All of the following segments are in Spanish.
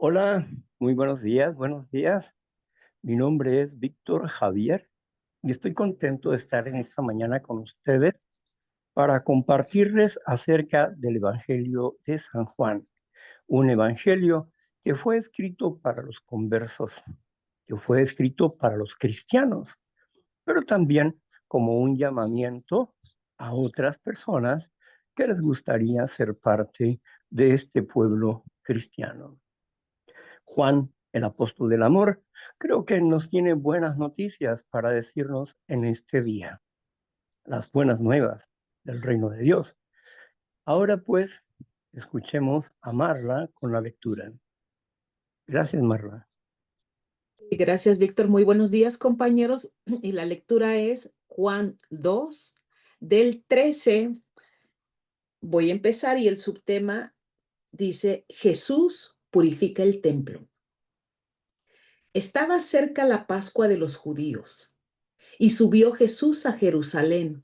Hola, muy buenos días, buenos días. Mi nombre es Víctor Javier y estoy contento de estar en esta mañana con ustedes para compartirles acerca del Evangelio de San Juan, un evangelio que fue escrito para los conversos, que fue escrito para los cristianos, pero también como un llamamiento a otras personas que les gustaría ser parte de este pueblo cristiano. Juan, el apóstol del amor, creo que nos tiene buenas noticias para decirnos en este día, las buenas nuevas del reino de Dios. Ahora pues, escuchemos a Marla con la lectura. Gracias, Marla. Gracias, Víctor. Muy buenos días, compañeros. Y la lectura es Juan 2, del 13. Voy a empezar y el subtema dice, Jesús purifica el templo. Estaba cerca la Pascua de los judíos, y subió Jesús a Jerusalén,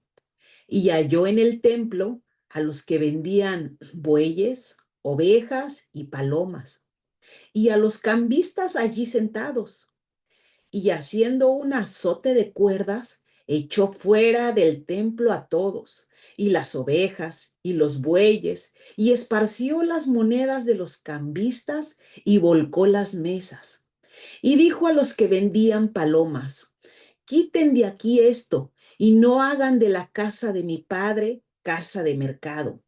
y halló en el templo a los que vendían bueyes, ovejas y palomas, y a los cambistas allí sentados. Y haciendo un azote de cuerdas, echó fuera del templo a todos, y las ovejas, y los bueyes, y esparció las monedas de los cambistas, y volcó las mesas. Y dijo a los que vendían palomas, quiten de aquí esto, y no hagan de la casa de mi padre casa de mercado.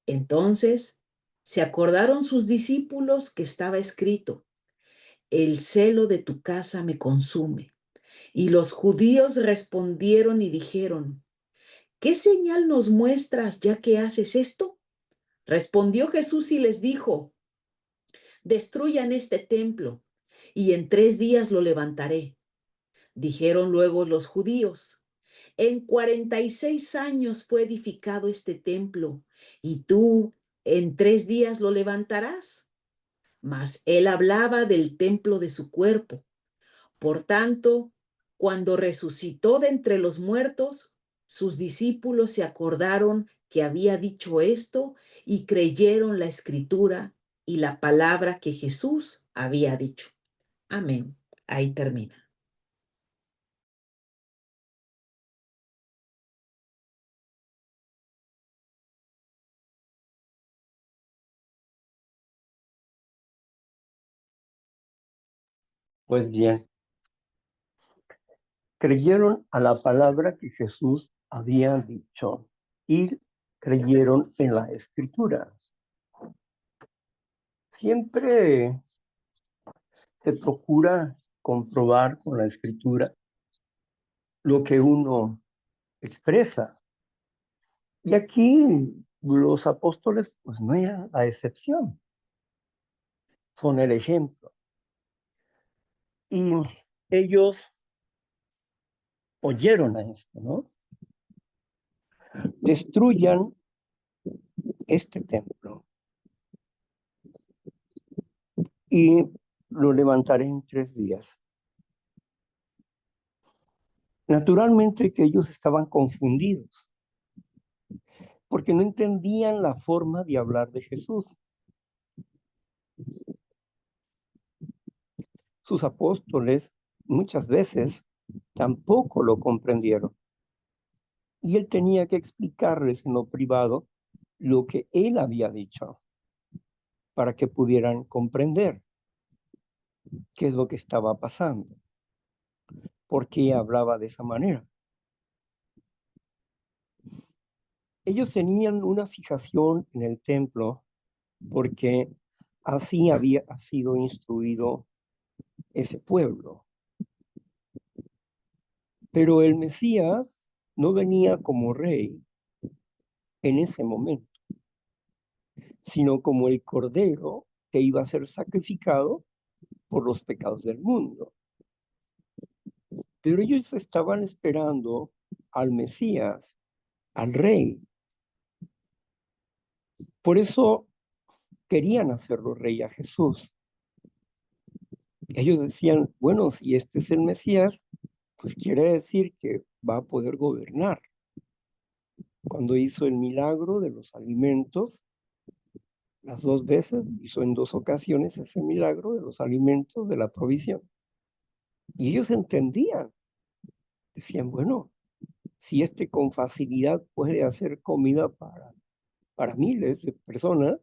Entonces se acordaron sus discípulos que estaba escrito, el celo de tu casa me consume. Y los judíos respondieron y dijeron, ¿qué señal nos muestras ya que haces esto? Respondió Jesús y les dijo, destruyan este templo y en 3 días lo levantaré. Dijeron luego los judíos, en 46 años fue edificado este templo y tú en 3 días lo levantarás. Mas él hablaba del templo de su cuerpo. Por tanto, cuando resucitó de entre los muertos, sus discípulos se acordaron que había dicho esto y creyeron la escritura y la palabra que Jesús había dicho. Amén. Ahí termina. Pues bien, creyeron a la palabra que Jesús había dicho y creyeron en la escritura. Siempre se procura comprobar con la escritura lo que uno expresa. Y aquí los apóstoles pues no eran la excepción, son el ejemplo. Y ellos oyeron a esto, ¿no? Destruyan este templo y lo levantaré en 3 días. Naturalmente que ellos estaban confundidos porque no entendían la forma de hablar de Jesús. Sus apóstoles muchas veces tampoco lo comprendieron. Y él tenía que explicarles en lo privado lo que él había dicho para que pudieran comprender qué es lo que estaba pasando, por qué hablaba de esa manera. Ellos tenían una fijación en el templo porque así había sido instruido ese pueblo. Pero el Mesías no venía como rey en ese momento, sino como el cordero que iba a ser sacrificado por los pecados del mundo. Pero ellos estaban esperando al Mesías, al rey. Por eso querían hacerlo rey a Jesús. Ellos decían, bueno, si este es el Mesías, pues quiere decir que va a poder gobernar. Cuando hizo el milagro de los alimentos, Las dos veces hizo en dos ocasiones ese milagro de los alimentos, de la provisión. Y ellos entendían, decían, bueno, si este con facilidad puede hacer comida para miles de personas,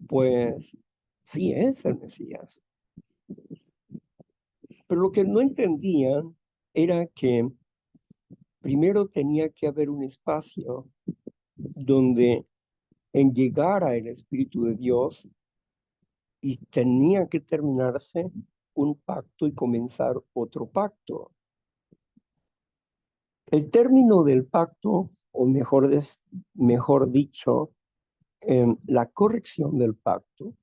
pues sí es el Mesías. Pero lo que no entendían era que primero tenía que haber un espacio donde llegara el Espíritu de Dios y tenía que terminarse un pacto y comenzar otro pacto. El término del pacto, o mejor dicho, la corrección del pacto,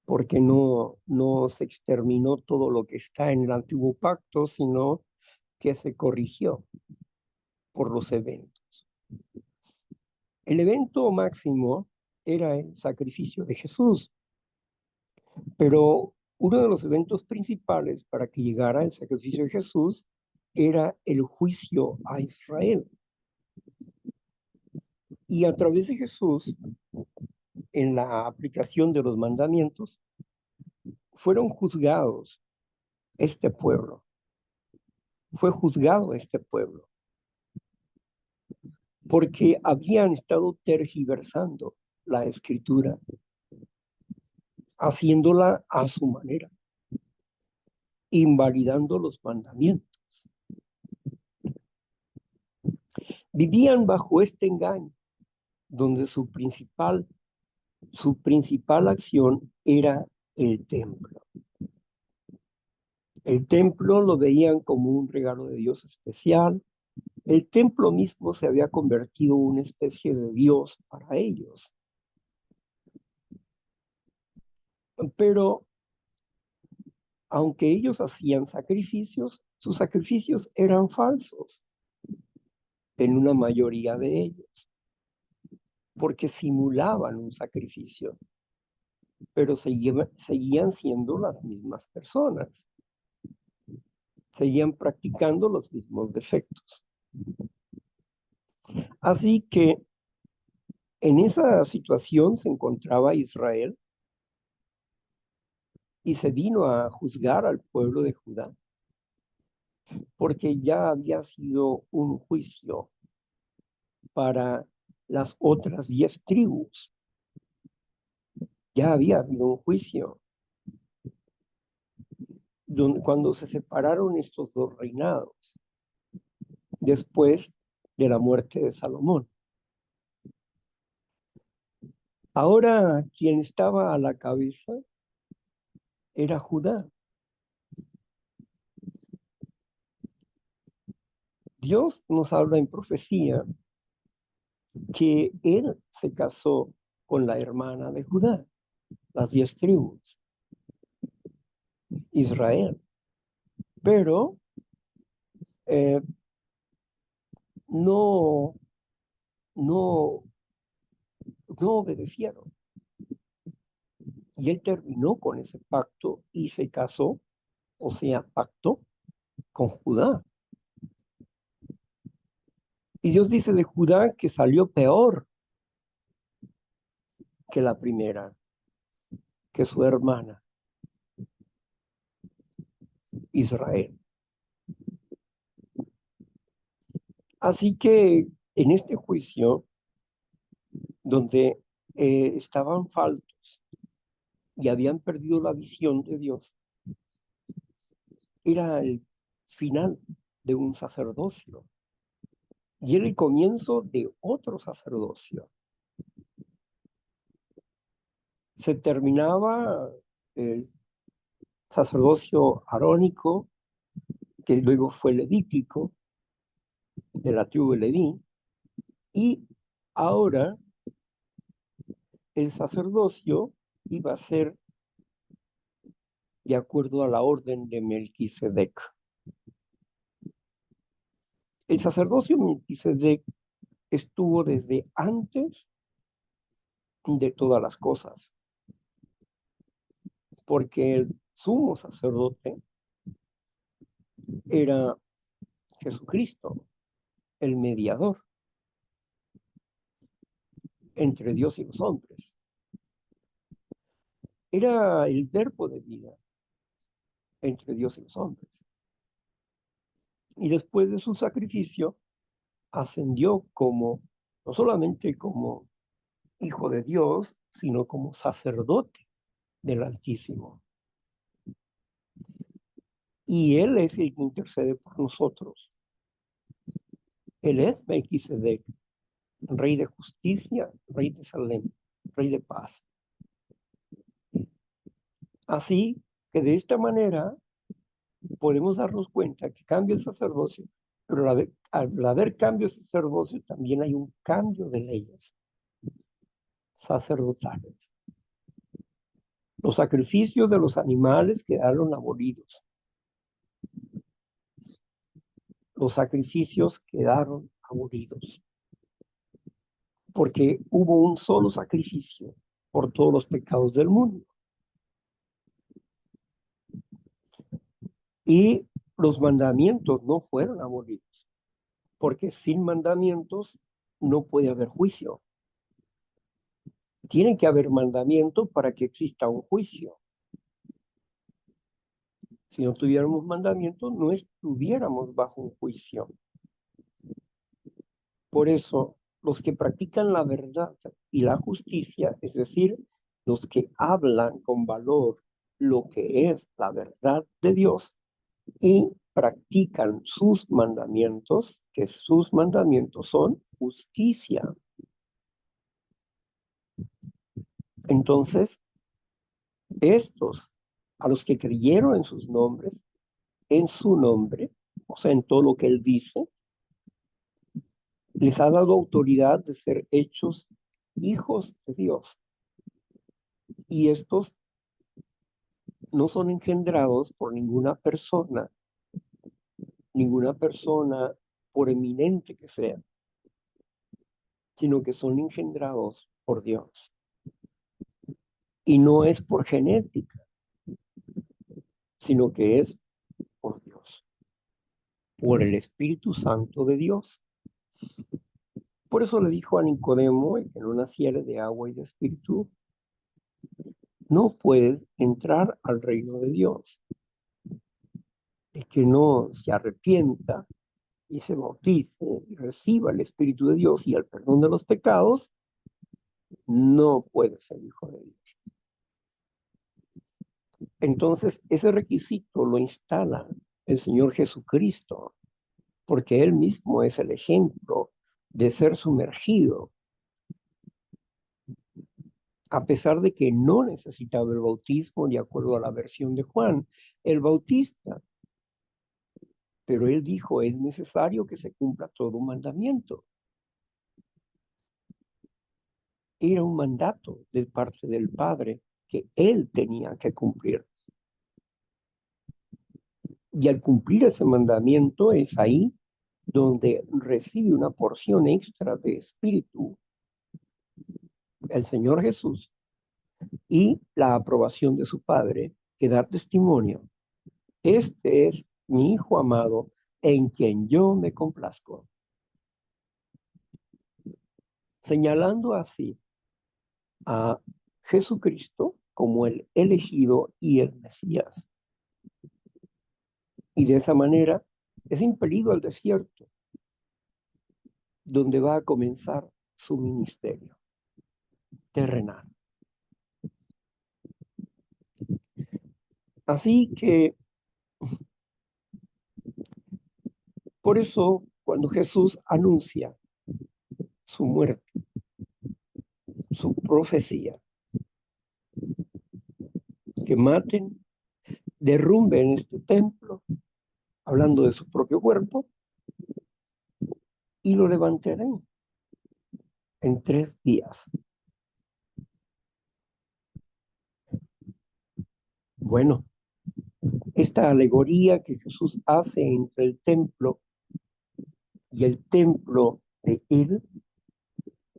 porque no se exterminó todo lo que está en el antiguo pacto, sino que se corrigió por los eventos. El evento máximo era el sacrificio de Jesús, pero uno de los eventos principales para que llegara el sacrificio de Jesús era el juicio a Israel. Y a través de Jesús, en la aplicación de los mandamientos, fueron juzgados este pueblo. Fue juzgado este pueblo porque habían estado tergiversando la escritura, haciéndola a su manera, invalidando los mandamientos. Vivían bajo este engaño, donde su principal acción era el templo. El templo lo veían como un regalo de Dios especial. El templo mismo se había convertido en una especie de Dios para ellos. Pero aunque ellos hacían sacrificios, sus sacrificios eran falsos en una mayoría de ellos, porque simulaban un sacrificio, pero seguían siendo las mismas personas, seguían practicando los mismos defectos. Así que en esa situación se encontraba Israel y se vino a juzgar al pueblo de Judá, porque ya había sido un juicio para las otras 10 tribus. Ya había habido un juicio cuando se separaron estos dos reinados, después de la muerte de Salomón. Ahora quien estaba a la cabeza era Judá. Dios nos habla en profecía que él se casó con la hermana de Judá, las 10 tribus, Israel. Pero eh, no, no, no obedecieron. Y él terminó con ese pacto y se casó, o sea, pactó con Judá. Y Dios dice de Judá que salió peor que la primera, que su hermana, Israel. Así que en este juicio, donde estaban faltos y habían perdido la visión de Dios, era el final de un sacerdocio y era el comienzo de otro sacerdocio. Se terminaba el sacerdocio arónico, que luego fue levítico, de la tribu de Leví, y ahora el sacerdocio iba a ser de acuerdo a la orden de Melquisedec. El sacerdocio Melquisedec estuvo desde antes de todas las cosas, porque el sumo sacerdote era Jesucristo, el mediador entre Dios y los hombres. Era el verbo de vida entre Dios y los hombres. Y después de su sacrificio, ascendió como, no solamente como hijo de Dios, sino como sacerdote del Altísimo. Y Él es el que intercede por nosotros. Él es Melquisedec, rey de justicia, rey de Salem, rey de paz. Así que de esta manera podemos darnos cuenta que cambia el sacerdocio, pero al haber cambio de sacerdocio también hay un cambio de leyes sacerdotales. Los sacrificios de los animales quedaron abolidos. Los sacrificios quedaron abolidos, porque hubo un solo sacrificio por todos los pecados del mundo. Y los mandamientos no fueron abolidos, porque sin mandamientos no puede haber juicio. Tiene que haber mandamientos para que exista un juicio. Si no tuviéramos mandamientos, no estuviéramos bajo un juicio. Por eso, los que practican la verdad y la justicia, es decir, los que hablan con valor lo que es la verdad de Dios y practican sus mandamientos, que sus mandamientos son justicia. Entonces, estos, a los que creyeron en sus nombres, en su nombre, o sea, en todo lo que él dice, les ha dado autoridad de ser hechos hijos de Dios. Y estos no son engendrados por ninguna persona, por eminente que sea, sino que son engendrados por Dios. Y no es por genética, sino que es por Dios, por el Espíritu Santo de Dios. Por eso le dijo a Nicodemo, el que no naciere de agua y de espíritu, no puedes entrar al reino de Dios. El que no se arrepienta y se bautice y reciba el Espíritu de Dios y el perdón de los pecados, no puede ser hijo de Dios. Entonces, ese requisito lo instala el Señor Jesucristo, porque Él mismo es el ejemplo de ser sumergido, a pesar de que no necesitaba el bautismo de acuerdo a la versión de Juan, el Bautista. Pero Él dijo, es necesario que se cumpla todo mandamiento. Era un mandato de parte del Padre que Él tenía que cumplir. Y al cumplir ese mandamiento es ahí donde recibe una porción extra de espíritu el Señor Jesús y la aprobación de su Padre, que da testimonio. Este es mi Hijo amado en quien yo me complazco. Señalando así a Jesucristo como el elegido y el Mesías. Y de esa manera es impelido al desierto, donde va a comenzar su ministerio terrenal. Así que, por eso, cuando Jesús anuncia su muerte, su profecía, que maten, derrumben este templo, hablando de su propio cuerpo, y lo levantaré en 3 días. Bueno, esta alegoría que Jesús hace entre el templo y el templo de él,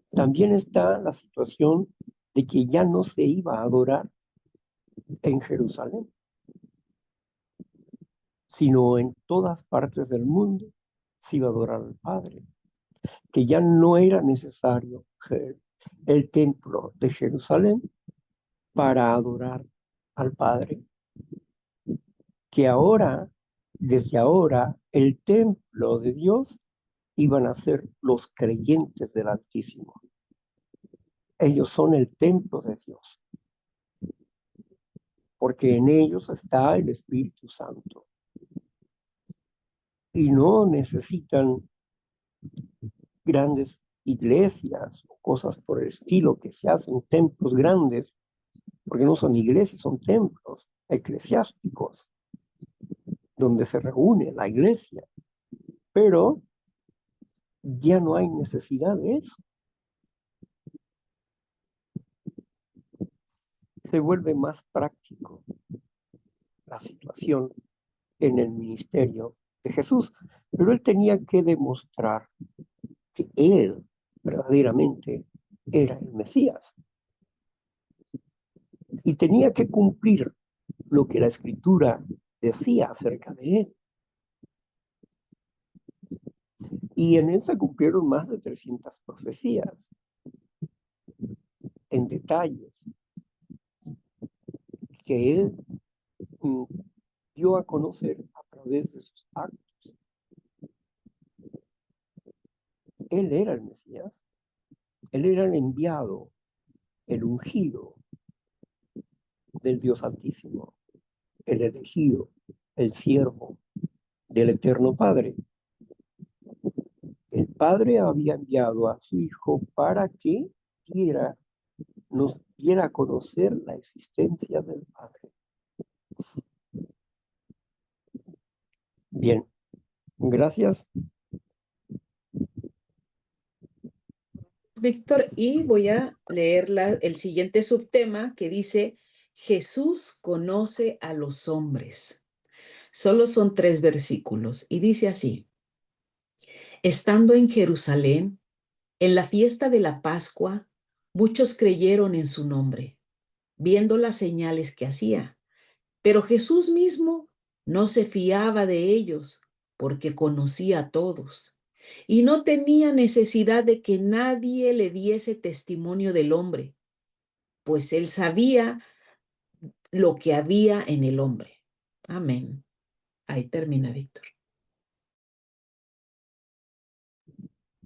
también está la situación de que ya no se iba a adorar en Jerusalén, sino en todas partes del mundo se iba a adorar al Padre, que ya no era necesario el templo de Jerusalén para adorar al Padre, que ahora, desde ahora, el templo de Dios iban a ser los creyentes del Altísimo. Ellos son el templo de Dios, porque en ellos está el Espíritu Santo. Y no necesitan grandes iglesias o cosas por el estilo que se hacen templos grandes, porque no son iglesias, son templos eclesiásticos donde se reúne la iglesia, pero ya no hay necesidad de eso. Se vuelve más práctico la situación en el ministerio de Jesús, pero él tenía que demostrar que él verdaderamente era el Mesías y tenía que cumplir lo que la escritura decía acerca de él. Y en él se cumplieron más de 300 profecías en detalles que él dio a conocer a través de sus actos. Él era el Mesías, él era el enviado, el ungido del Dios Altísimo, el elegido, el siervo del Eterno Padre. El Padre había enviado a su Hijo para que nos diera a conocer la existencia del Padre. Bien, gracias. Víctor, y voy a leer el siguiente subtema que dice, Jesús conoce a los hombres. Solo son 3 versículos y dice así, estando en Jerusalén, en la fiesta de la Pascua, muchos creyeron en su nombre, viendo las señales que hacía. Pero Jesús mismo no se fiaba de ellos porque conocía a todos y no tenía necesidad de que nadie le diese testimonio del hombre, pues él sabía lo que había en el hombre. Amén. Ahí termina, Víctor.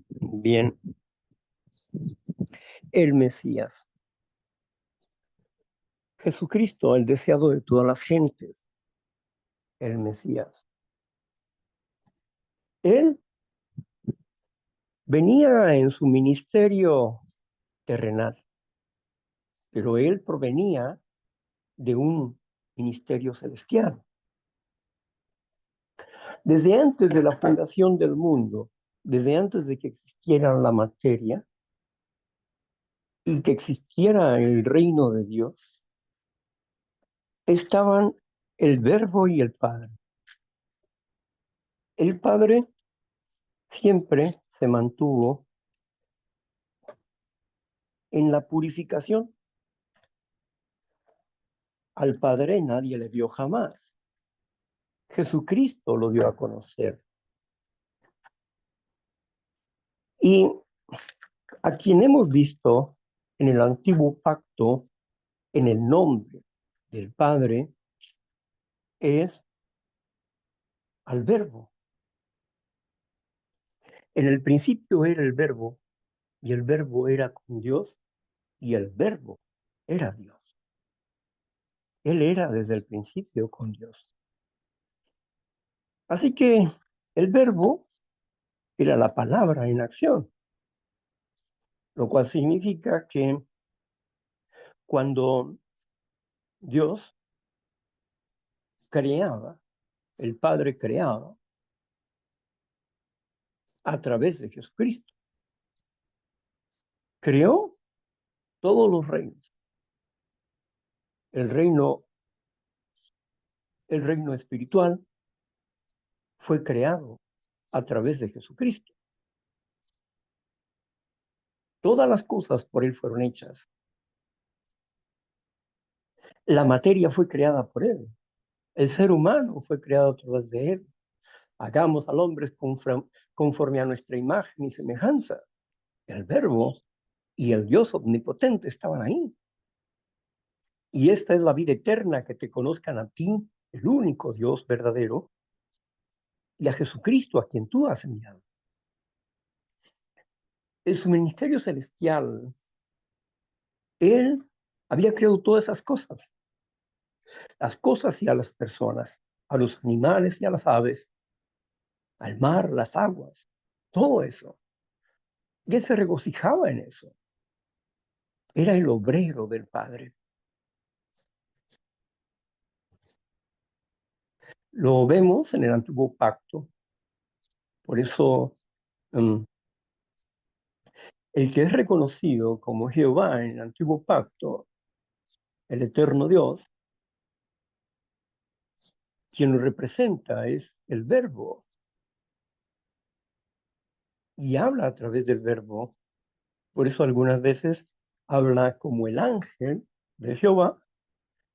Bien, el Mesías. Jesucristo, el deseado de todas las gentes, el Mesías. Él venía en su ministerio terrenal, pero él provenía de un ministerio celestial. Desde antes de la fundación del mundo, desde antes de que existiera la materia y que existiera el reino de Dios, estaban el Verbo y el Padre. El Padre siempre se mantuvo en la purificación. Al Padre nadie le vio jamás. Jesucristo lo dio a conocer. Y a quien hemos visto en el antiguo pacto, en el nombre del Padre, es al Verbo. En el principio era el Verbo, y el Verbo era con Dios, y el Verbo era Dios. Él era desde el principio con Dios. Así que el Verbo era la palabra en acción, lo cual significa que cuando Dios creaba, el Padre creaba a través de Jesucristo. Creó todos los reinos. El reino espiritual fue creado a través de Jesucristo. Todas las cosas por él fueron hechas. La materia fue creada por él. El ser humano fue creado a través de él. Hagamos al hombre conforme a nuestra imagen y semejanza. El Verbo y el Dios omnipotente estaban ahí. Y esta es la vida eterna, que te conozcan a ti, el único Dios verdadero, y a Jesucristo, a quien tú has enviado. En su ministerio celestial, Él había creado todas esas cosas, las cosas y a las personas, a los animales y a las aves, al mar, las aguas, todo eso. Y Él se regocijaba en eso. Era el obrero del Padre. Lo vemos en el antiguo pacto. Por eso, el que es reconocido como Jehová en el antiguo pacto, el eterno Dios, quien lo representa es el Verbo, y habla a través del Verbo. Por eso algunas veces habla como el ángel de Jehová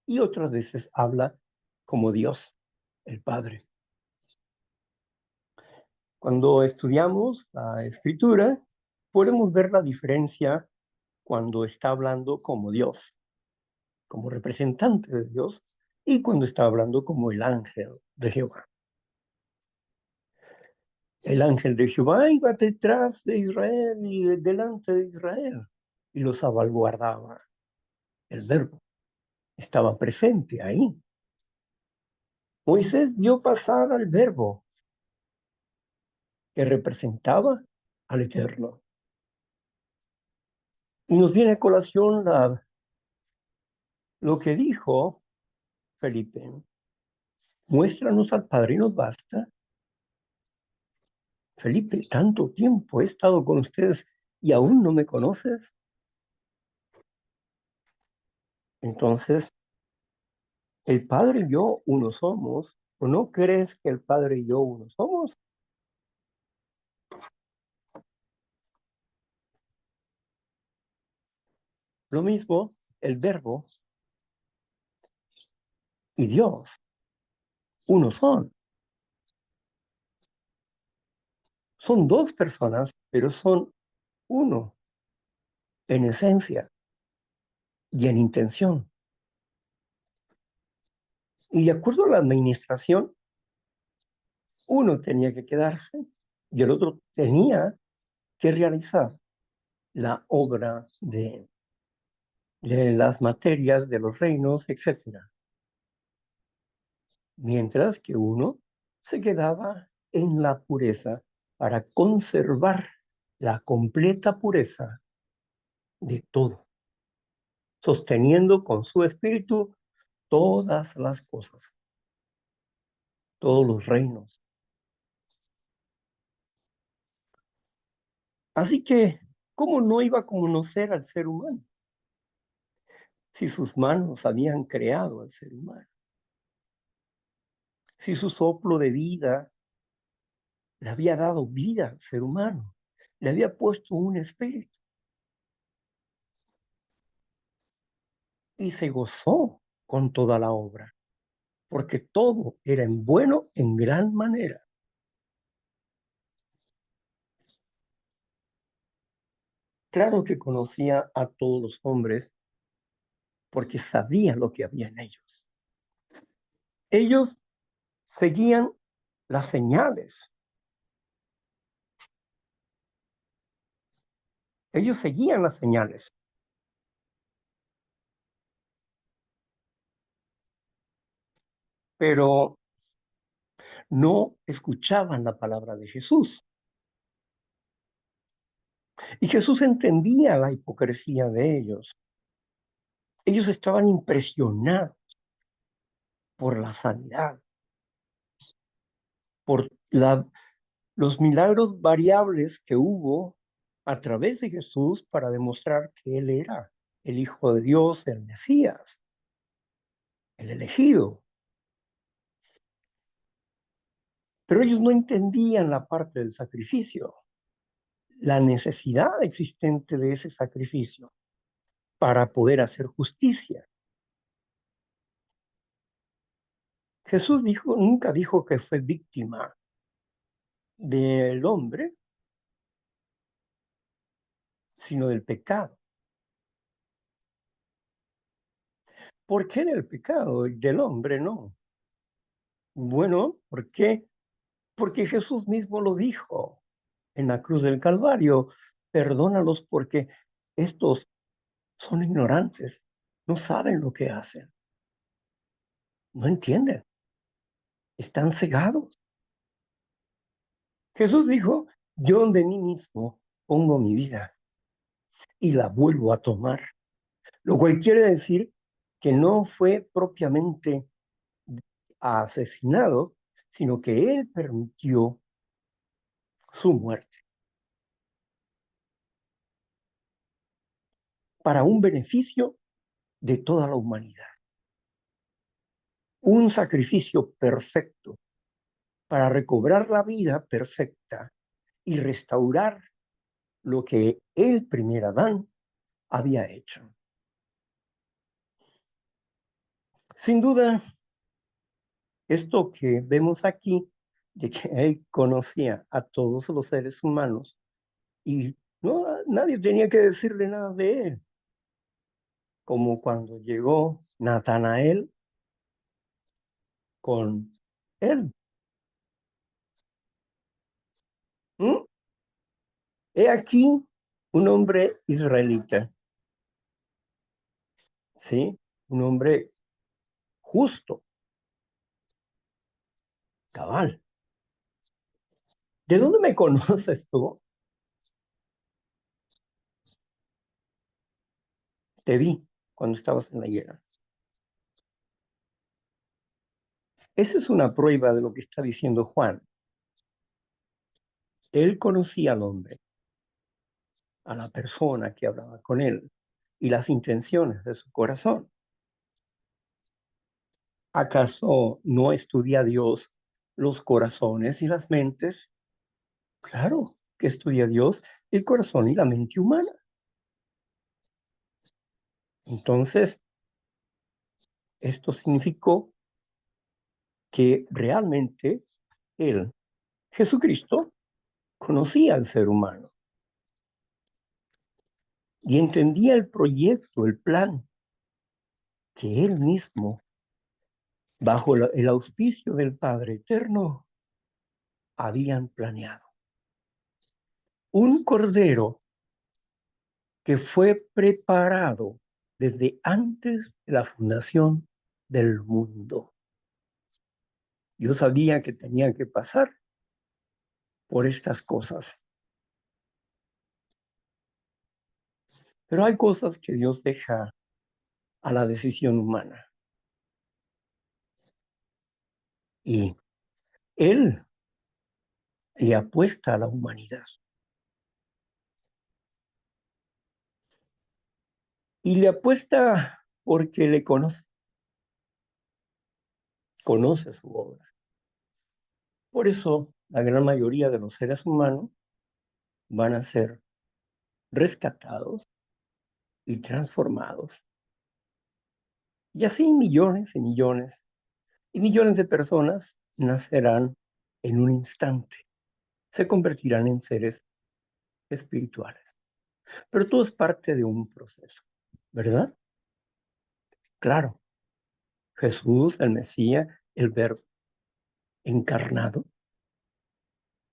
y otras veces habla como Dios, el Padre. Cuando estudiamos la Escritura, podemos ver la diferencia cuando está hablando como Dios, como representante de Dios, y cuando está hablando como el ángel de Jehová. El ángel de Jehová iba detrás de Israel y delante de Israel y los salvaguardaba. El Verbo estaba presente ahí. Moisés vio pasar al Verbo que representaba al Eterno. Y nos viene a colación lo que dijo Felipe. Muéstranos al Padre y nos basta. Felipe, tanto tiempo he estado con ustedes y aún no me conoces. Entonces, el Padre y yo uno somos. ¿O no crees que el Padre y yo uno somos? Lo mismo, el Verbo y Dios uno son. Son dos personas, pero son uno en esencia y en intención. Y de acuerdo a la administración, uno tenía que quedarse y el otro tenía que realizar la obra de las materias, de los reinos, etcétera. Mientras que uno se quedaba en la pureza para conservar la completa pureza de todo, sosteniendo con su espíritu todas las cosas, todos los reinos. Así que, ¿cómo no iba a conocer al ser humano si sus manos habían creado al ser humano? Si su soplo de vida le había dado vida al ser humano, le había puesto un espíritu y se gozó con toda la obra, porque todo era en bueno en gran manera. Claro que conocía a todos los hombres porque sabía lo que había en ellos. Ellos seguían las señales, ellos seguían las señales, pero no escuchaban la palabra de Jesús. Y Jesús entendía la hipocresía de ellos. Ellos estaban impresionados por la sanidad, por los milagros variables que hubo a través de Jesús para demostrar que Él era el Hijo de Dios, el Mesías, el elegido. Pero ellos no entendían la parte del sacrificio, la necesidad existente de ese sacrificio para poder hacer justicia. Jesús nunca dijo que fue víctima del hombre, sino del pecado. ¿Por qué en el pecado y del hombre no? Bueno, ¿por qué? Porque Jesús mismo lo dijo en la cruz del Calvario. Perdónalos porque estos son ignorantes, no saben lo que hacen, no entienden, están cegados. Jesús dijo, yo de mí mismo pongo mi vida y la vuelvo a tomar, lo cual quiere decir que no fue propiamente asesinado, sino que él permitió su muerte para un beneficio de toda la humanidad. Un sacrificio perfecto para recobrar la vida perfecta y restaurar lo que el primer Adán había hecho. Sin duda, esto que vemos aquí, de que él conocía a todos los seres humanos y no, nadie tenía que decirle nada de él, como cuando llegó Natanael con él. ¿Mm? He aquí un hombre israelita, ¿sí? Un hombre justo, cabal. ¿De dónde me conoces tú? Te vi cuando estabas en la higuera. Esa es una prueba de lo que está diciendo Juan. Él conocía al hombre, a la persona que hablaba con él y las intenciones de su corazón. ¿Acaso no estudia Dios los corazones y las mentes? Claro que estudia Dios el corazón y la mente humana. Entonces, esto significó que realmente él, Jesucristo, conocía al ser humano y entendía el proyecto, el plan que él mismo, bajo el auspicio del Padre Eterno, habían planeado. Un cordero que fue preparado desde antes de la fundación del mundo. Yo sabía que tenía que pasar por estas cosas. Pero hay cosas que Dios deja a la decisión humana. Y Él le apuesta a la humanidad. Y le apuesta porque le conoce, conoce su obra. Por eso la gran mayoría de los seres humanos van a ser rescatados y transformados. Y así millones y millones de personas nacerán en un instante, se convertirán en seres espirituales. Pero todo es parte de un proceso, ¿verdad? Claro, Jesús, el Mesías, el Verbo encarnado,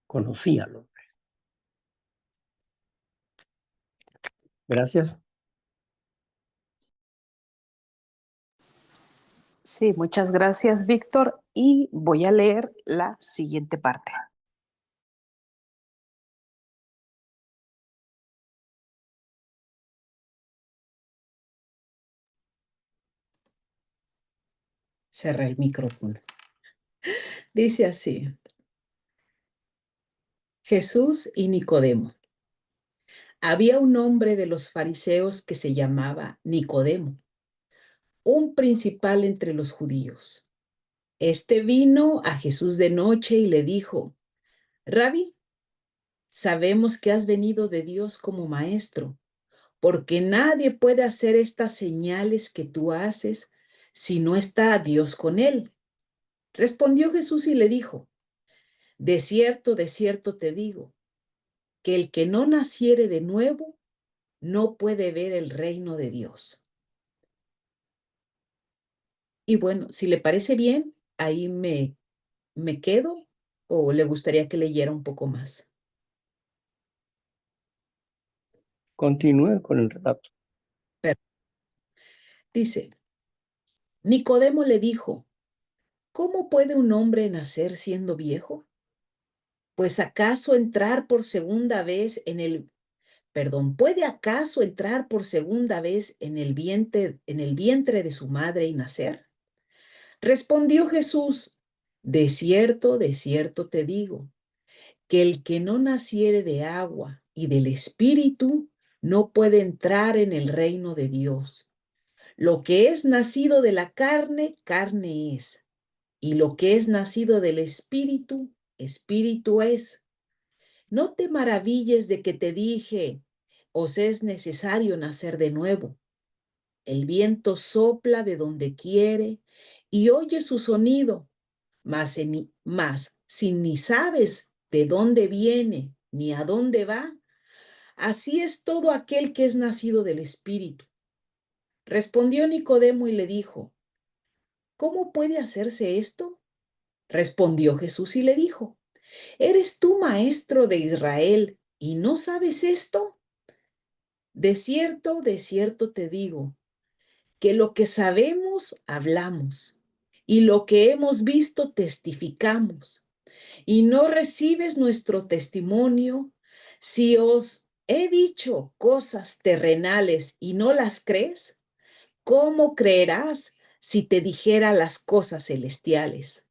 conocíalo. Gracias. Sí, muchas gracias, Víctor. Y voy a leer la siguiente parte. Cerré el micrófono. Dice así: Jesús y Nicodemo. Había un hombre de los fariseos que se llamaba Nicodemo, un principal entre los judíos. Este vino a Jesús de noche y le dijo: Rabí, sabemos que has venido de Dios como maestro, porque nadie puede hacer estas señales que tú haces si no está Dios con él. Respondió Jesús y le dijo: de cierto te digo, que el que no naciere de nuevo no puede ver el reino de Dios. Y bueno, si le parece bien, ahí me quedo o le gustaría que leyera un poco más. Continúe con el relato. Pero dice, Nicodemo le dijo, ¿cómo puede un hombre nacer siendo viejo? Pues acaso entrar por segunda vez ¿puede acaso entrar por segunda vez en el vientre de su madre y nacer? Respondió Jesús, de cierto te digo, que el que no naciere de agua y del Espíritu no puede entrar en el reino de Dios. Lo que es nacido de la carne, carne es, y lo que es nacido del Espíritu, Espíritu es. No te maravilles de que te dije, os es necesario nacer de nuevo. El viento sopla de donde quiere y oye su sonido, mas si ni sabes de dónde viene ni a dónde va, así es todo aquel que es nacido del Espíritu. Respondió Nicodemo y le dijo, ¿cómo puede hacerse esto? Respondió Jesús y le dijo, ¿eres tú maestro de Israel y no sabes esto? De cierto te digo, que lo que sabemos hablamos y lo que hemos visto testificamos y no recibes nuestro testimonio. Si os he dicho cosas terrenales y no las crees, ¿cómo creerás si te dijera las cosas celestiales?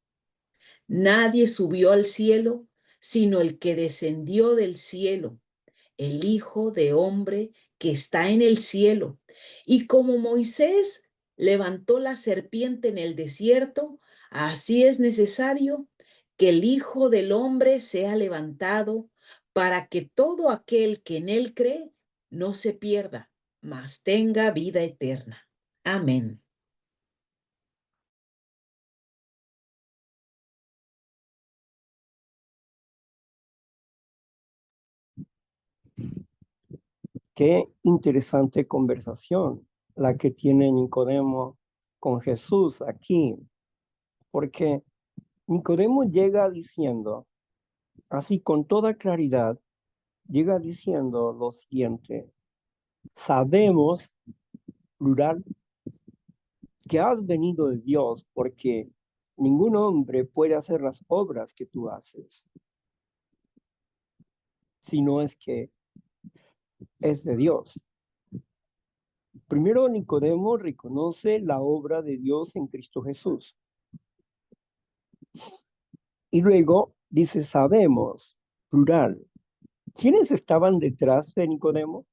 Nadie subió al cielo sino el que descendió del cielo, el Hijo de Hombre que está en el cielo. Y como Moisés levantó la serpiente en el desierto, así es necesario que el Hijo del Hombre sea levantado para que todo aquel que en él cree no se pierda, mas tenga vida eterna. Amén. Qué interesante conversación la que tiene Nicodemo con Jesús aquí, porque Nicodemo llega diciendo, así con toda claridad, llega diciendo lo siguiente: sabemos, plural, que has venido de Dios, porque ningún hombre puede hacer las obras que tú haces, si no es que es de Dios. Primero, Nicodemo reconoce la obra de Dios en Cristo Jesús. Y luego dice, sabemos, plural. ¿Quiénes estaban detrás de Nicodemo?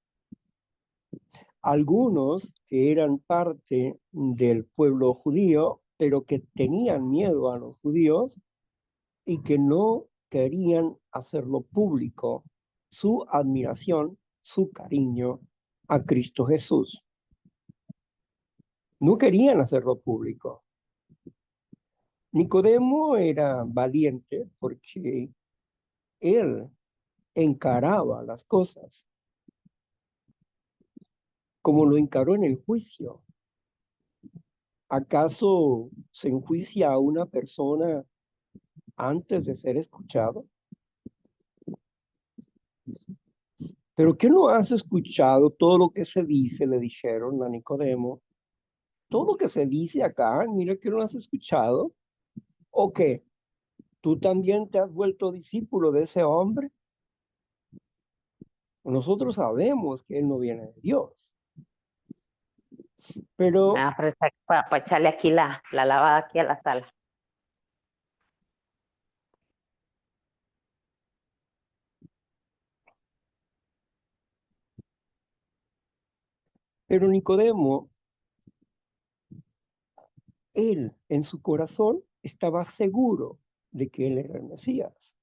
Algunos que eran parte del pueblo judío, pero que tenían miedo a los judíos y que no querían hacerlo público, su admiración, su cariño a Cristo Jesús. No querían hacerlo público. Nicodemo era valiente porque él encaraba las cosas como lo encaró en el juicio. ¿Acaso se enjuicia a una persona antes de ser escuchado? ¿Pero qué no has escuchado todo lo que se dice? Le dijeron a Nicodemo. Todo lo que se dice acá, mira que no has escuchado. ¿O qué? ¿Tú también te has vuelto discípulo de ese hombre? Nosotros sabemos que él no viene de Dios. Pero, Para echarle aquí la lavada aquí a la sala. pero Nicodemo, él en su corazón estaba seguro de que él era el Mesías.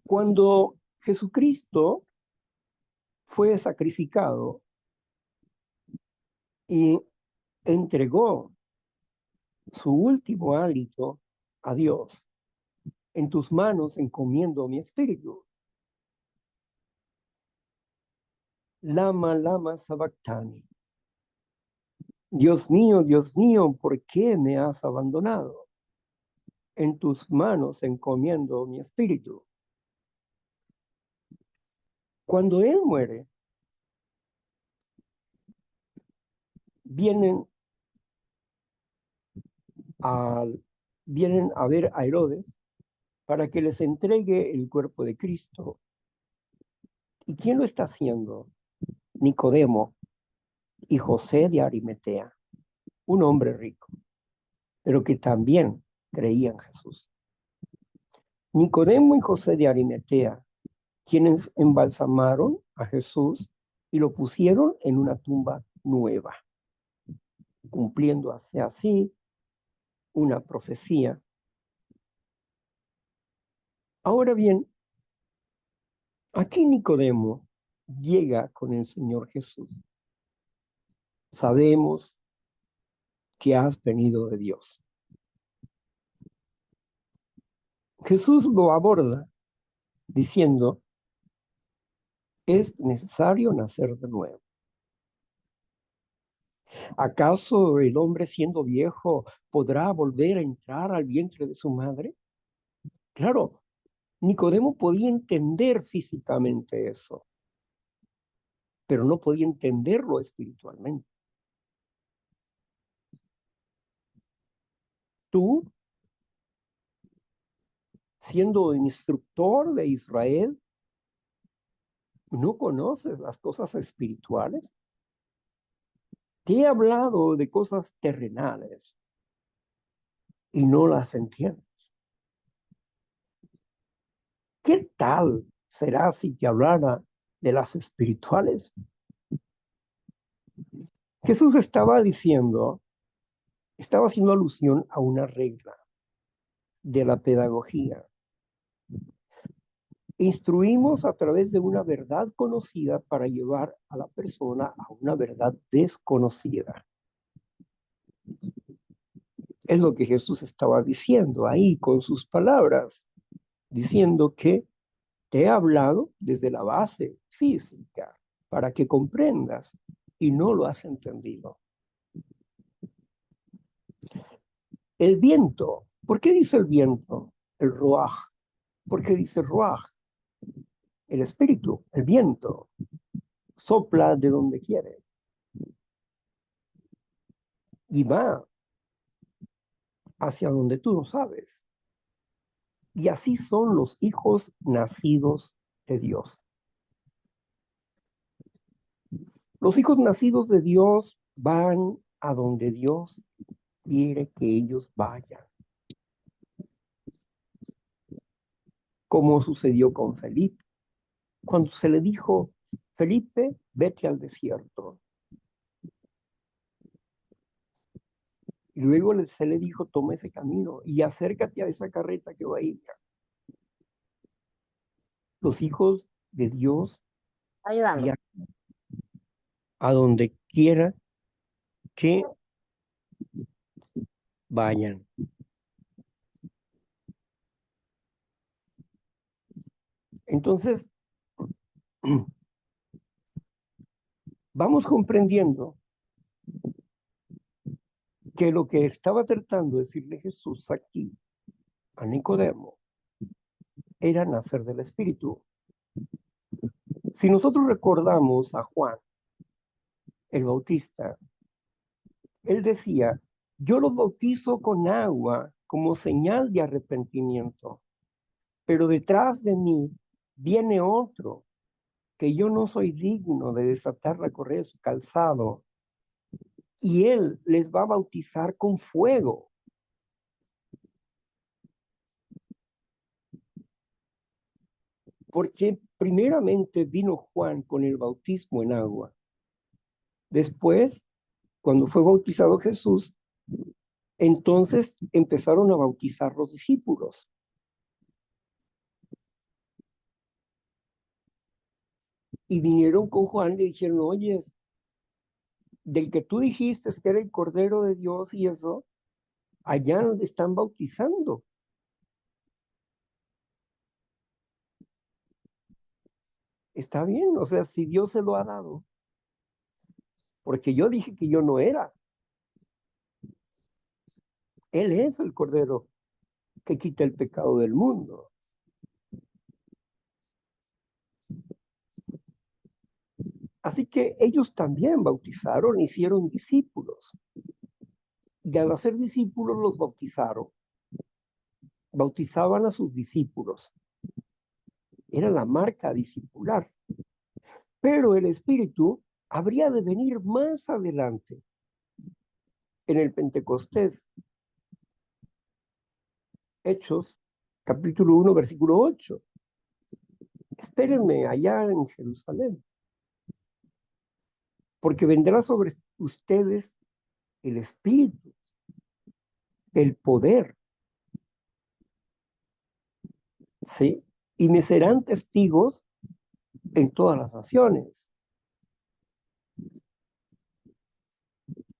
Cuando Jesucristo fue sacrificado y entregó su último hálito a Dios, en tus manos encomiendo mi espíritu. Lama, lama, sabactani. Dios mío, ¿por qué me has abandonado? En tus manos encomiendo mi espíritu. Cuando él muere, vienen a, vienen a ver a Herodes para que les entregue el cuerpo de Cristo. ¿Y quién lo está haciendo? Nicodemo y José de Arimatea, un hombre rico, pero que también creía en Jesús. Nicodemo y José de Arimatea, quienes embalsamaron a Jesús y lo pusieron en una tumba nueva, cumpliendo así una profecía. Ahora bien, aquí Nicodemo llega con el Señor Jesús. Sabemos que has venido de Dios. Jesús lo aborda diciendo, es necesario nacer de nuevo. ¿Acaso el hombre siendo viejo podrá volver a entrar al vientre de su madre? Claro, Nicodemo podía entender físicamente eso, pero no podía entenderlo espiritualmente. Tú, siendo instructor de Israel, ¿no conoces las cosas espirituales? Te he hablado de cosas terrenales y no las entiendes. ¿Qué tal será si te hablara de las espirituales? Jesús estaba haciendo alusión a una regla de la pedagogía. Instruimos a través de una verdad conocida para llevar a la persona a una verdad desconocida. Es lo que Jesús estaba diciendo ahí con sus palabras, diciendo que te he hablado desde la base física para que comprendas y no lo has entendido. El viento, ¿por qué dice el viento? El ruaj. ¿Por qué dice ruaj? El espíritu, el viento, sopla de donde quiere y va hacia donde tú no sabes. Y así son los hijos nacidos de Dios. Los hijos nacidos de Dios van a donde Dios quiere que ellos vayan. Como sucedió con Felipe. Cuando se le dijo, Felipe, vete al desierto. Y luego se le dijo, toma ese camino y acércate a esa carreta que va a ir. Los hijos de Dios Ayudando. viajan a donde quiera que vayan. Entonces, vamos comprendiendo que lo que estaba tratando de decirle Jesús aquí a Nicodemo era nacer del Espíritu. Si nosotros recordamos a Juan, el Bautista, él decía, yo los bautizo con agua como señal de arrepentimiento, pero detrás de mí viene otro que yo no soy digno de desatar la correa de su calzado, y él les va a bautizar con fuego. Porque primeramente vino Juan con el bautismo en agua. Después, cuando fue bautizado Jesús, entonces empezaron a bautizar los discípulos. Y vinieron con Juan y le dijeron, oye, del que tú dijiste que era el Cordero de Dios y eso, allá están bautizando. Está bien, o sea, si Dios se lo ha dado, porque yo dije que yo no era. Él es el Cordero que quita el pecado del mundo. Así que ellos también bautizaron, hicieron discípulos. Y al hacer discípulos los bautizaron. Bautizaban a sus discípulos. Era la marca discipular. Pero el Espíritu habría de venir más adelante, en el Pentecostés. Hechos, capítulo 1, versículo 8. Espérenme allá en Jerusalén, porque vendrá sobre ustedes el Espíritu, el poder, ¿sí? Y me serán testigos en todas las naciones.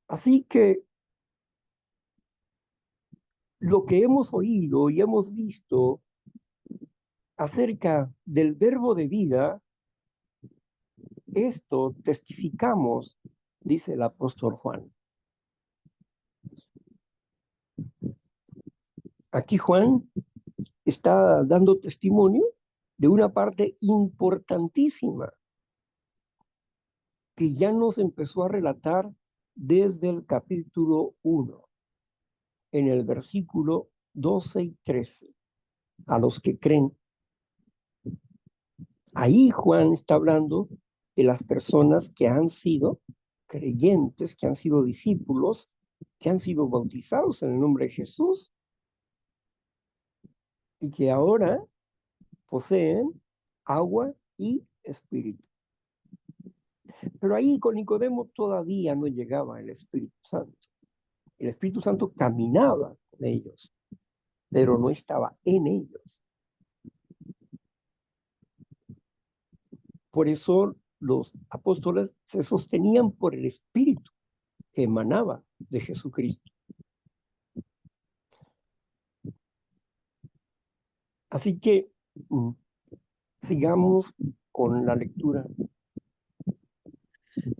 Así que lo que hemos oído y hemos visto acerca del verbo de vida, esto testificamos, dice el apóstol Juan. Aquí Juan está dando testimonio de una parte importantísima que ya nos empezó a relatar desde el capítulo 1, en el versículo 12 y 13, a los que creen. Ahí Juan está hablando de las personas que han sido creyentes, que han sido discípulos, que han sido bautizados en el nombre de Jesús y que ahora poseen agua y espíritu. Pero ahí con Nicodemo todavía no llegaba el Espíritu Santo. El Espíritu Santo caminaba con ellos, pero no estaba en ellos. Por eso los apóstoles se sostenían por el Espíritu que emanaba de Jesucristo. Así que sigamos con la lectura.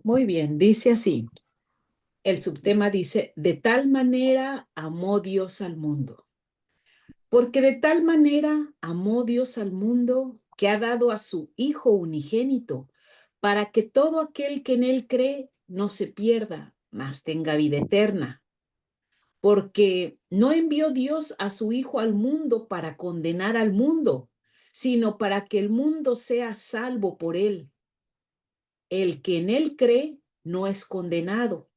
Muy bien, dice así. El subtema dice, de tal manera amó Dios al mundo. Porque de tal manera amó Dios al mundo que ha dado a su Hijo unigénito, para que todo aquel que en él cree no se pierda, mas tenga vida eterna. Porque no envió Dios a su Hijo al mundo para condenar al mundo, sino para que el mundo sea salvo por él. El que en él cree no es condenado,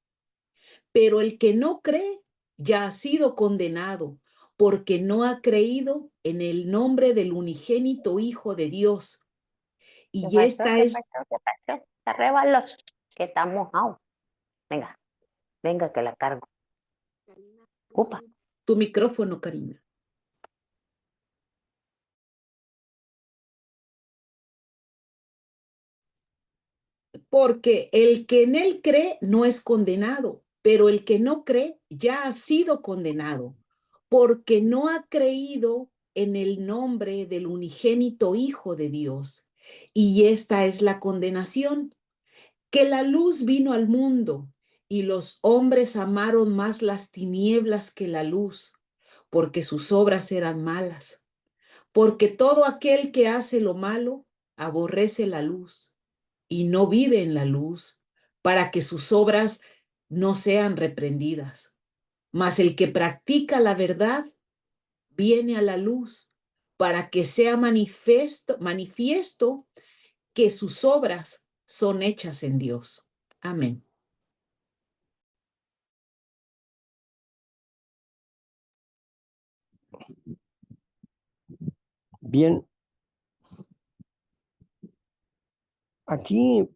pero el que no cree ya ha sido condenado, porque no ha creído en el nombre del unigénito Hijo de Dios. Y esta es... Se rebaló, que está mojado. Venga, venga que la cargo. Ocupa. Tu micrófono, Karina. Porque el que en él cree no es condenado, pero el que no cree ya ha sido condenado, porque no ha creído en el nombre del unigénito Hijo de Dios. Y esta es la condenación, que la luz vino al mundo y los hombres amaron más las tinieblas que la luz, porque sus obras eran malas. Porque todo aquel que hace lo malo aborrece la luz y no vive en la luz, para que sus obras no sean reprendidas. Mas el que practica la verdad viene a la luz, para que sea manifiesto que sus obras son hechas en Dios. Amén. Bien, aquí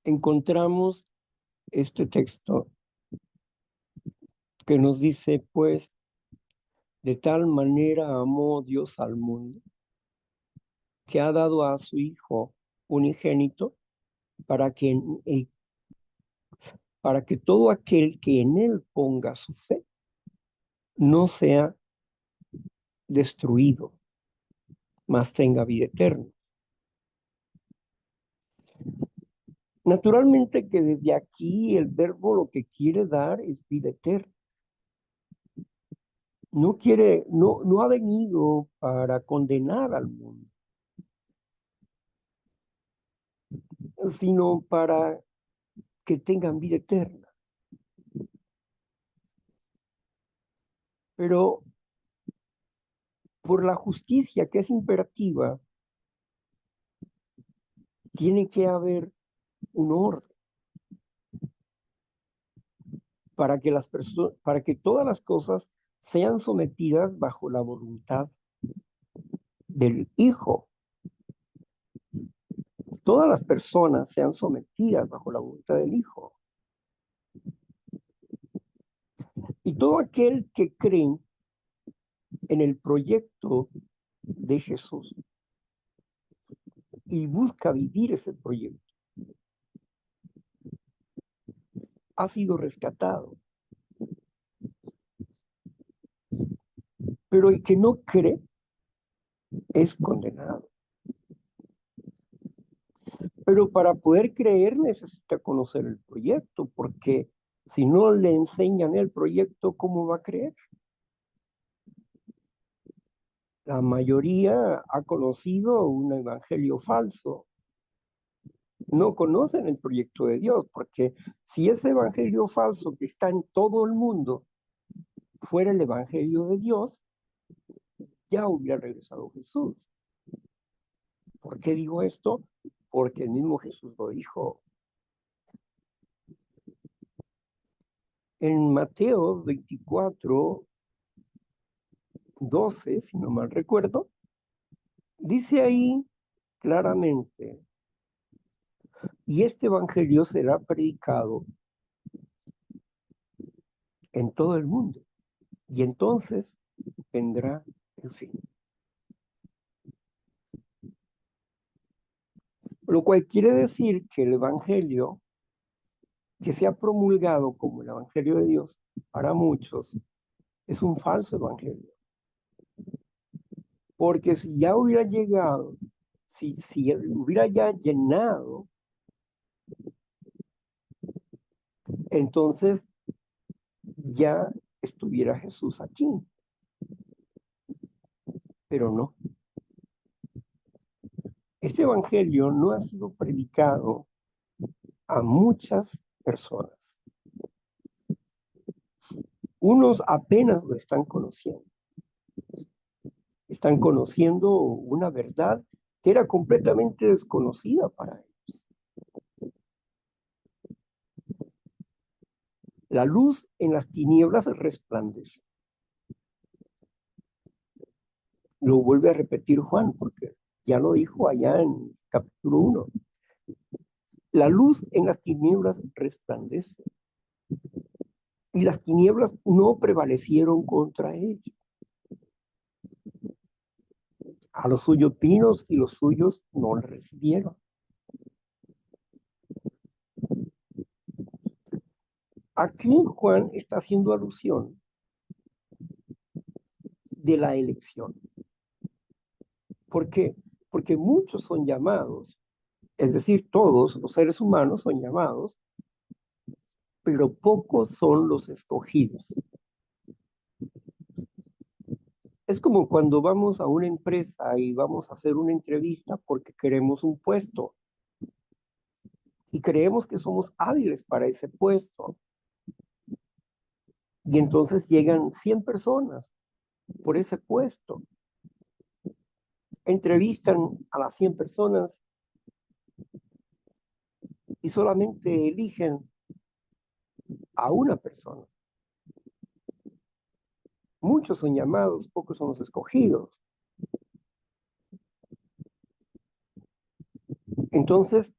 encontramos este texto que nos dice, pues, de tal manera amó Dios al mundo, que ha dado a su Hijo unigénito para que, para que todo aquel que en él ponga su fe no sea destruido, mas tenga vida eterna. Naturalmente que desde aquí el verbo lo que quiere dar es vida eterna. no ha venido para condenar al mundo, sino para que tengan vida eterna. Pero por la justicia que es imperativa, tiene que haber un orden para que todas las cosas sean sometidas bajo la voluntad del Hijo. Todas las personas sean sometidas bajo la voluntad del Hijo. Y todo aquel que cree en el proyecto de Jesús y busca vivir ese proyecto, ha sido rescatado. Pero el que no cree es condenado. Pero para poder creer necesita conocer el proyecto, porque si no le enseñan el proyecto, ¿cómo va a creer? La mayoría ha conocido un evangelio falso. No conocen el proyecto de Dios, porque si ese evangelio falso que está en todo el mundo fuera el evangelio de Dios, ya hubiera regresado Jesús. ¿Por qué digo esto? Porque el mismo Jesús lo dijo. En Mateo 24, 12, si no mal recuerdo, dice ahí claramente, y este evangelio será predicado en todo el mundo, y entonces vendrá el fin. Lo cual quiere decir que el evangelio que se ha promulgado como el evangelio de Dios para muchos es un falso evangelio. Porque si ya hubiera llegado, si hubiera ya llenado, entonces ya estuviera Jesús aquí. Pero no. Este evangelio no ha sido predicado a muchas personas. Unos apenas lo están conociendo. Están conociendo una verdad que era completamente desconocida para ellos. La luz en las tinieblas resplandece. Lo vuelve a repetir Juan, porque ya lo dijo allá en capítulo 1. La luz en las tinieblas resplandece. Y las tinieblas no prevalecieron contra ella. A los suyos pinos y los suyos no le recibieron. Aquí Juan está haciendo alusión de la elección. ¿Por qué? Porque muchos son llamados, es decir, todos los seres humanos son llamados, pero pocos son los escogidos. Es como cuando vamos a una empresa y vamos a hacer una entrevista porque queremos un puesto y creemos que somos hábiles para ese puesto. Y entonces llegan 100 personas por ese puesto. Entrevistan a las 100 personas y solamente eligen a una persona. Muchos son llamados, pocos son los escogidos. Entonces,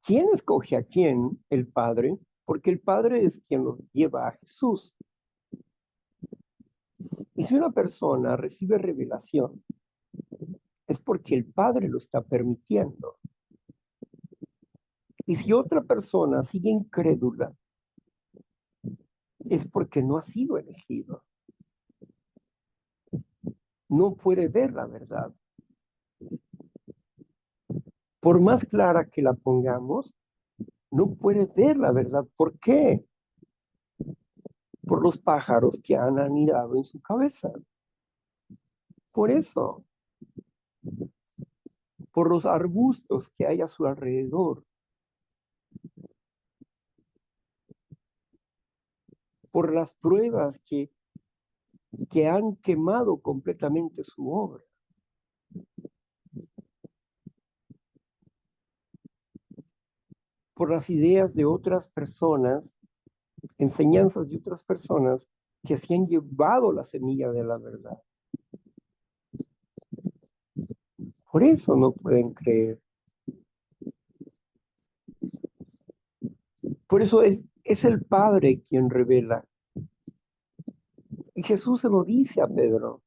¿quién escoge a quién? El Padre, porque el Padre es quien los lleva a Jesús. Y si una persona recibe revelación, es porque el Padre lo está permitiendo. Y si otra persona sigue incrédula, es porque no ha sido elegido. No puede ver la verdad. Por más clara que la pongamos, no puede ver la verdad. ¿Por qué? por los pájaros que han anidado en su cabeza. Por eso, por los arbustos que hay a su alrededor, por las pruebas que han quemado completamente su obra. Por las ideas de otras personas, enseñanzas de otras personas que se han llevado la semilla de la verdad. Por eso no pueden creer. Por eso es el Padre quien revela. Y Jesús se lo dice a Pedro.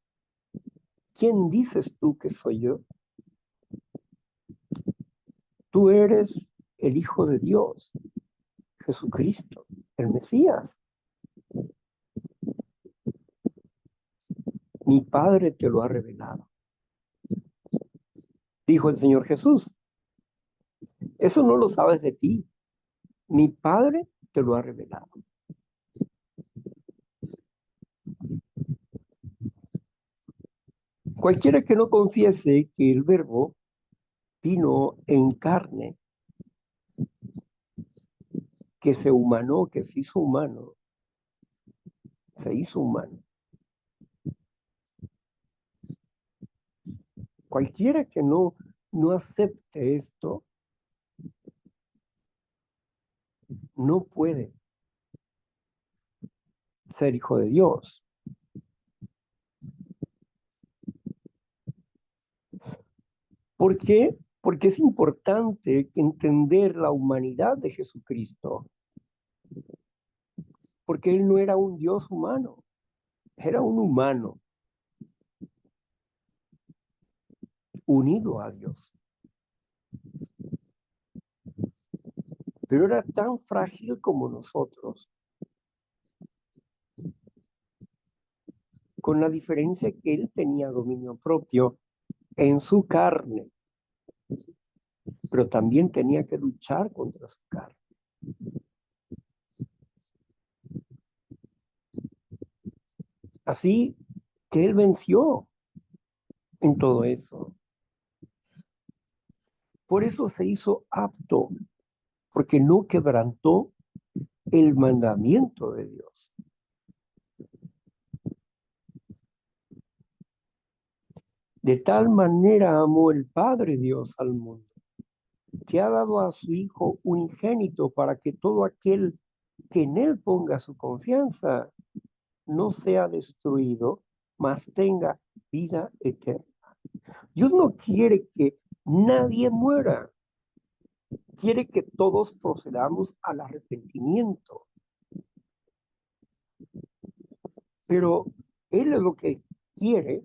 ¿Quién dices tú que soy yo? Tú eres el Hijo de Dios, Jesucristo, el Mesías. Mi Padre te lo ha revelado. Dijo el Señor Jesús. Eso no lo sabes de ti. Mi Padre te lo ha revelado. Cualquiera que no confiese que el Verbo vino en carne, que se humanó, que se hizo humano, Cualquiera que no acepte esto, no puede ser hijo de Dios. ¿Por qué? Porque es importante entender la humanidad de Jesucristo. Porque Él no era un Dios humano, era un humano unido a Dios. Pero era tan frágil como nosotros, con la diferencia que Él tenía dominio propio en su carne, pero también tenía que luchar contra su carne. Así que Él venció en todo eso. Por eso se hizo apto, porque no quebrantó el mandamiento de Dios. De tal manera amó el Padre Dios al mundo, que ha dado a su Hijo unigénito para que todo aquel que en Él ponga su confianza no sea destruido, mas tenga vida eterna. Dios no quiere que nadie muera, quiere que todos procedamos al arrepentimiento. Pero Él es lo que quiere,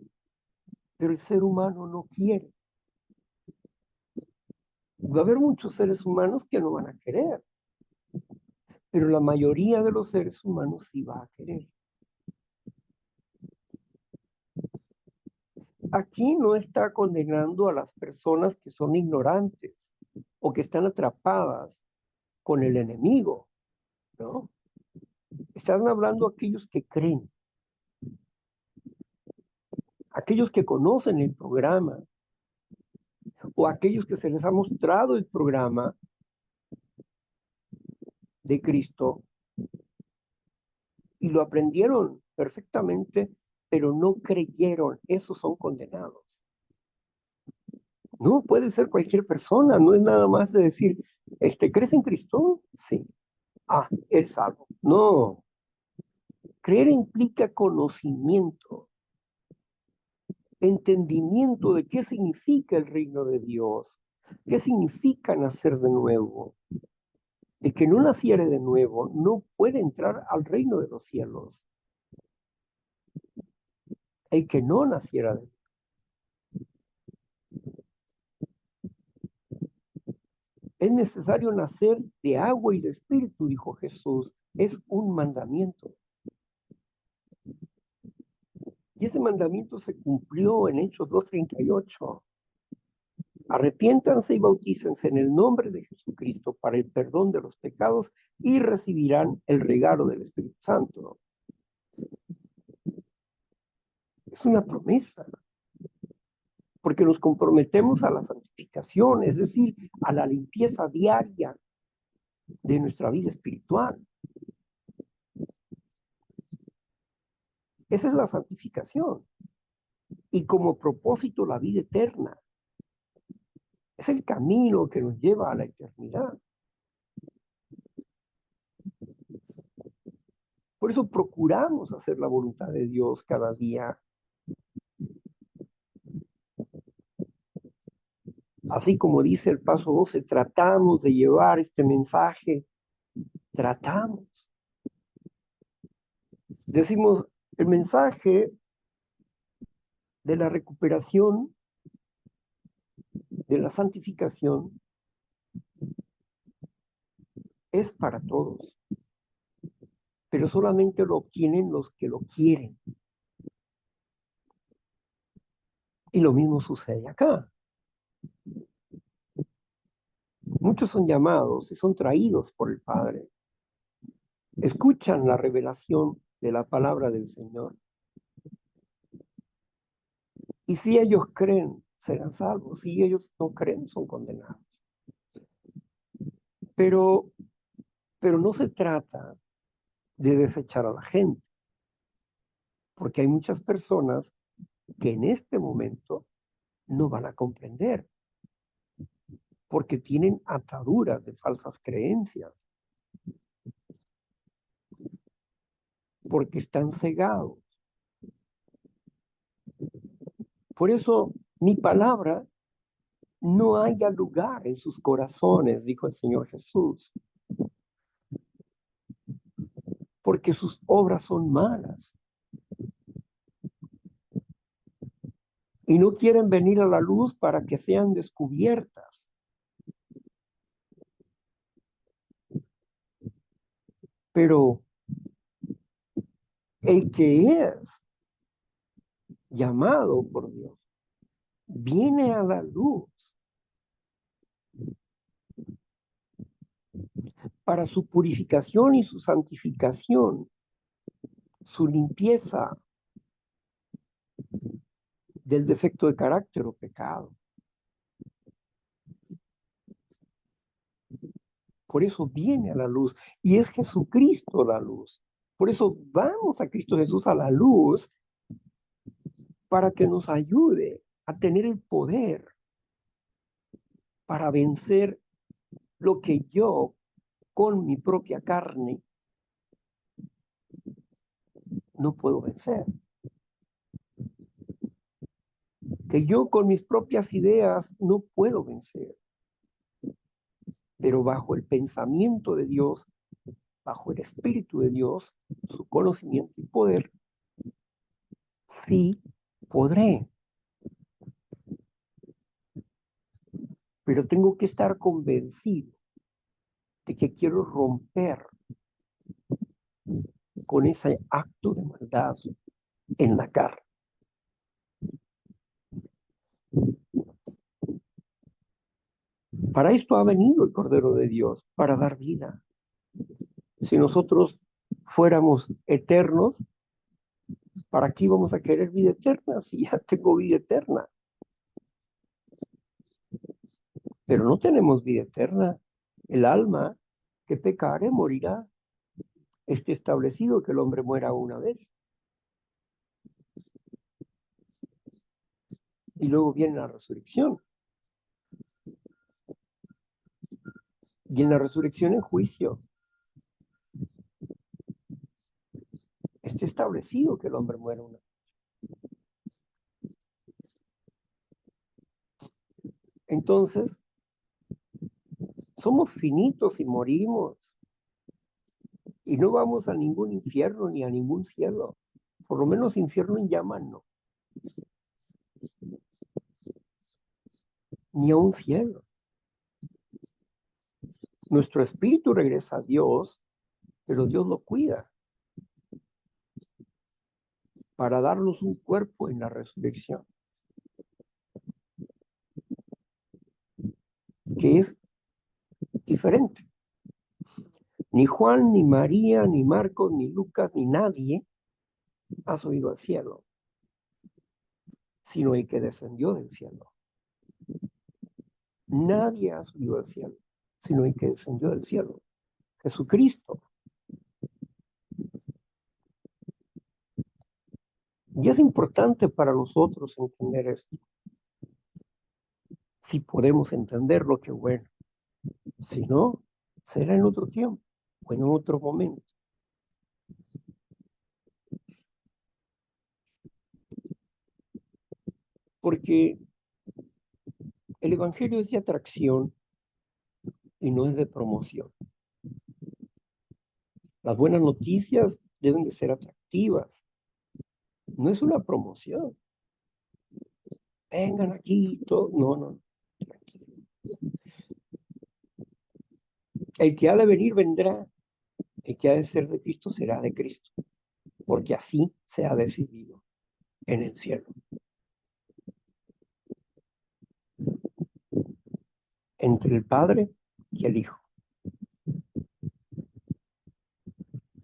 pero el ser humano no quiere. Va a haber muchos seres humanos que no van a querer, pero la mayoría de los seres humanos sí va a querer. Aquí no está condenando a las personas que son ignorantes o que están atrapadas con el enemigo, ¿no? Están hablando a aquellos que creen, aquellos que conocen el programa, o aquellos que se les ha mostrado el programa de Cristo y lo aprendieron perfectamente, pero no creyeron. Esos son condenados. No puede ser cualquier persona, no es nada más de decir, ¿crees en Cristo? Sí. Ah, eres salvo. No. Creer implica conocimiento, entendimiento de qué significa el reino de Dios, qué significa nacer de nuevo. El que no naciere de nuevo no puede entrar al reino de los cielos. El que no naciera de nuevo. Es necesario nacer de agua y de espíritu, dijo Jesús. Es un mandamiento. Y ese mandamiento se cumplió en Hechos 2:38. Arrepiéntanse y bautícense en el nombre de Jesucristo para el perdón de los pecados y recibirán el regalo del Espíritu Santo. Es una promesa, porque nos comprometemos a la santificación, es decir, a la limpieza diaria de nuestra vida espiritual. Esa es la santificación. Y como propósito, la vida eterna. Es el camino que nos lleva a la eternidad. Por eso procuramos hacer la voluntad de Dios cada día. Así como dice el paso 12, tratamos de llevar este mensaje. Tratamos. Decimos, el mensaje de la recuperación, de la santificación, es para todos, pero solamente lo obtienen los que lo quieren. Y lo mismo sucede acá. Muchos son llamados y son traídos por el Padre. Escuchan la revelación de la palabra del Señor. Y si ellos creen, serán salvos. Si ellos no creen, son condenados. Pero no se trata de desechar a la gente, porque hay muchas personas que en este momento no van a comprender, porque tienen ataduras de falsas creencias, porque están cegados. Por eso mi palabra no haya lugar en sus corazones, dijo el Señor Jesús, porque sus obras son malas. Y no quieren venir a la luz para que sean descubiertas. Pero el que es llamado por Dios viene a la luz para su purificación y su santificación, su limpieza del defecto de carácter o pecado. Por eso viene a la luz y es Jesucristo la luz. Por eso vamos a Cristo Jesús a la luz para que nos ayude a tener el poder para vencer lo que yo con mi propia carne no puedo vencer. Que yo con mis propias ideas no puedo vencer. Pero bajo el pensamiento de Dios, bajo el Espíritu de Dios, su conocimiento y poder, sí podré. Pero tengo que estar convencido de que quiero romper con ese acto de maldad en la carne. Para esto ha venido el Cordero de Dios, para dar vida. Si nosotros fuéramos eternos, ¿para qué íbamos a querer vida eterna si ya tengo vida eterna? Pero no tenemos vida eterna. El alma que pecare morirá. Está establecido que el hombre muera una vez. Y luego viene la resurrección. Y en la resurrección en juicio. Está establecido que el hombre muera una vez. Entonces, somos finitos y morimos. Y no vamos a ningún infierno ni a ningún cielo. Por lo menos infierno en llamas no. Ni a un cielo. Nuestro espíritu regresa a Dios, pero Dios lo cuida para darnos un cuerpo en la resurrección, que es diferente. Ni Juan, ni María, ni Marcos, ni Lucas, ni nadie ha subido al cielo, sino el que descendió del cielo. Nadie ha subido al cielo, sino el que descendió del cielo, Jesucristo. Y es importante para nosotros entender esto. Si podemos entenderlo, qué bueno. Si no, será en otro tiempo o en otro momento. Porque el Evangelio es de atracción y no es de promoción. Las buenas noticias deben de ser atractivas. No es una promoción. Vengan aquí, todo. No, no. El que ha de venir vendrá. El que ha de ser de Cristo será de Cristo. Porque así se ha decidido en el cielo. Entre el Padre y el Hijo.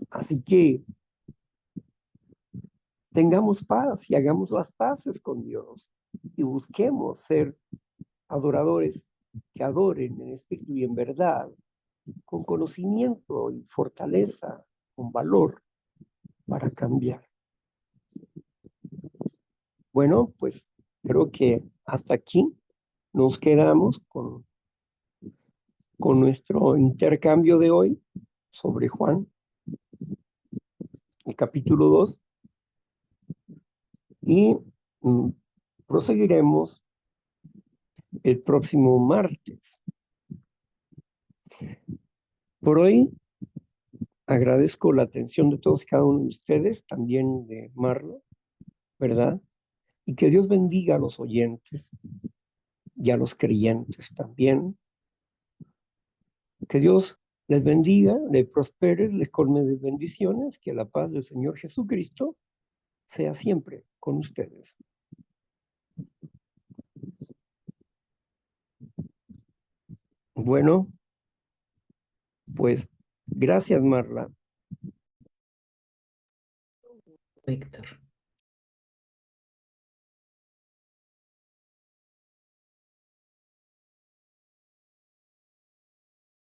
Así que tengamos paz y hagamos las paces con Dios y busquemos ser adoradores que adoren en espíritu y en verdad, con conocimiento y fortaleza, con valor para cambiar. Bueno, pues creo que hasta aquí nos quedamos con nuestro intercambio de hoy sobre Juan, el capítulo 2, y proseguiremos el próximo martes. Por hoy agradezco la atención de todos y cada uno de ustedes, también de Marlo, ¿verdad? Y que Dios bendiga a los oyentes y a los creyentes también. Que Dios les bendiga, les prospere, les colme de bendiciones, que la paz del Señor Jesucristo sea siempre con ustedes. Bueno, pues gracias, Marla. Víctor.